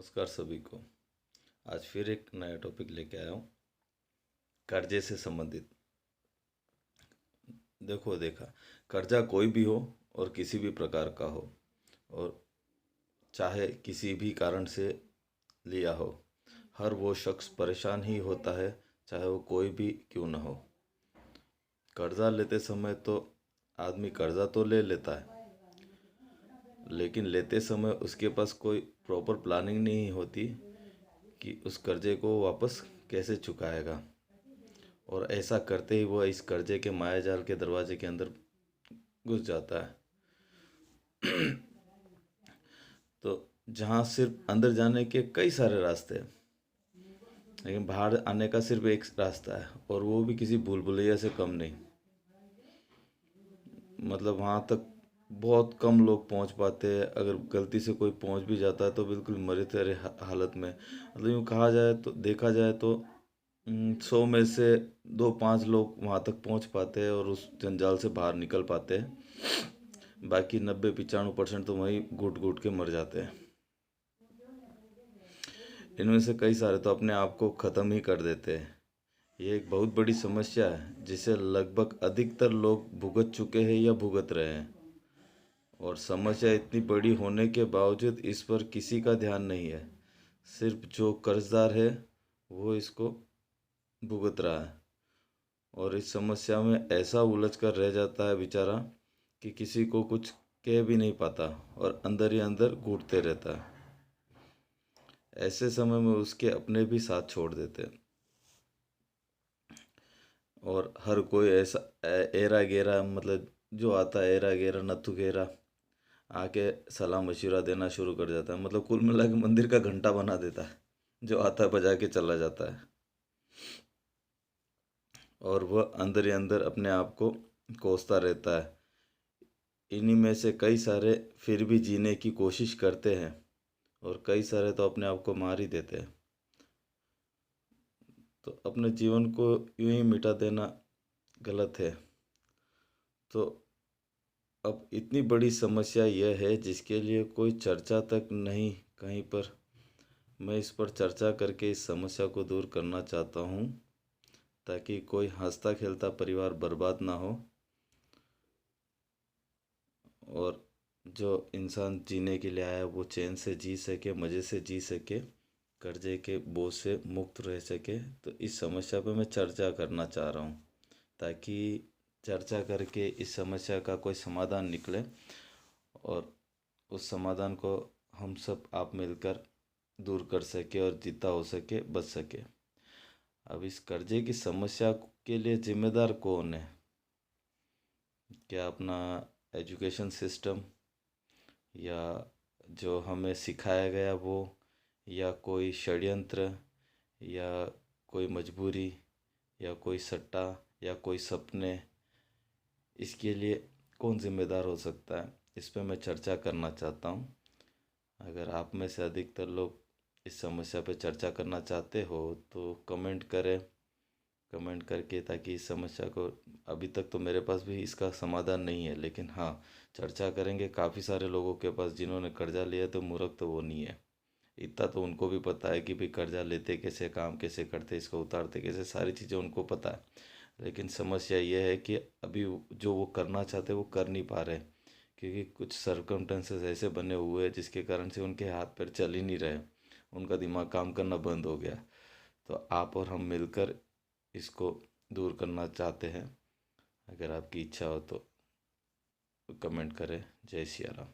नमस्कार सभी को। आज फिर एक नया टॉपिक लेके आया हूँ कर्जे से संबंधित। देखा कर्जा कोई भी हो और किसी भी प्रकार का हो, और चाहे किसी भी कारण से लिया हो, हर वो शख्स परेशान ही होता है, चाहे वो कोई भी क्यों ना हो। कर्जा लेते समय तो आदमी कर्जा तो ले लेता है, लेकिन लेते समय उसके पास कोई प्रॉपर प्लानिंग नहीं होती कि उस कर्जे को वापस कैसे चुकाएगा। और ऐसा करते ही वो इस कर्जे के मायाजाल के दरवाजे के अंदर घुस जाता है। तो जहाँ सिर्फ अंदर जाने के कई सारे रास्ते हैं, लेकिन बाहर आने का सिर्फ एक रास्ता है, और वो भी किसी भूल भुलैया से कम नहीं। मतलब वहाँ तक बहुत कम लोग पहुँच पाते हैं। अगर गलती से कोई पहुँच भी जाता है तो बिल्कुल मरे तेरे हालत में। मतलब यूँ कहा जाए तो, देखा जाए तो 100 में से 2-5 लोग वहाँ तक पहुँच पाते हैं और उस जंजाल से बाहर निकल पाते हैं। बाकी 90-95% तो वहीं घुट घुट के मर जाते हैं। इनमें से कई सारे तो अपने आप को ख़त्म ही कर देते हैं। ये एक बहुत बड़ी समस्या है जिसे लगभग अधिकतर लोग भुगत चुके हैं या भुगत रहे हैं। और समस्या इतनी बड़ी होने के बावजूद इस पर किसी का ध्यान नहीं है। सिर्फ जो कर्जदार है वो इसको भुगत रहा है, और इस समस्या में ऐसा उलझ कर रह जाता है बेचारा कि किसी को कुछ कह भी नहीं पाता और अंदर ही अंदर घुटते रहता है। ऐसे समय में उसके अपने भी साथ छोड़ देते हैं, और हर कोई ऐसा एरा गेरा, मतलब जो आता है एरा गेरा नत्थु गेरा, आके सलाह मशवरा देना शुरू कर जाता है। मतलब कुल मिला के मंदिर का घंटा बना देता है, जो आता है बजा के चला जाता है। और वह अंदर ही अंदर अपने आप को कोसता रहता है। इन्हीं में से कई सारे फिर भी जीने की कोशिश करते हैं, और कई सारे तो अपने आप को मार ही देते हैं। तो अपने जीवन को यूं ही मिटा देना गलत है। तो अब इतनी बड़ी समस्या यह है जिसके लिए कोई चर्चा तक नहीं कहीं पर। मैं इस पर चर्चा करके इस समस्या को दूर करना चाहता हूँ, ताकि कोई हंसता खेलता परिवार बर्बाद ना हो, और जो इंसान जीने के लिए आया वो चैन से जी सके, मज़े से जी सके, कर्जे के बोझ से मुक्त रह सके। तो इस समस्या पर मैं चर्चा करना चाह रहा हूँ, ताकि चर्चा करके इस समस्या का कोई समाधान निकले, और उस समाधान को हम सब आप मिलकर दूर कर सके और जितना हो सके बच सके। अब इस कर्जे की समस्या के लिए जिम्मेदार कौन है? क्या अपना एजुकेशन सिस्टम, या जो हमें सिखाया गया वो, या कोई षड्यंत्र, या कोई मजबूरी, या कोई सट्टा, या कोई सपने? इसके लिए कौन जिम्मेदार हो सकता है? इस पर मैं चर्चा करना चाहता हूँ। अगर आप में से अधिकतर लोग इस समस्या पर चर्चा करना चाहते हो तो कमेंट करें, कमेंट करके, ताकि इस समस्या को, अभी तक तो मेरे पास भी इसका समाधान नहीं है, लेकिन हाँ चर्चा करेंगे। काफ़ी सारे लोगों के पास जिन्होंने कर्जा लिया, तो मूर्ख तो वो नहीं है। इतना तो उनको भी पता है कि भाई कर्जा लेते कैसे, काम कैसे करते, इसको उतारते कैसे, सारी चीज़ें उनको पता है। लेकिन समस्या ये है कि अभी जो वो करना चाहते वो कर नहीं पा रहे, क्योंकि कुछ सर्कमटेंसेस ऐसे बने हुए हैं जिसके कारण से उनके हाथ पैर चल ही नहीं रहे, उनका दिमाग काम करना बंद हो गया। तो आप और हम मिलकर इसको दूर करना चाहते हैं। अगर आपकी इच्छा हो तो कमेंट करें। जय सिया राम।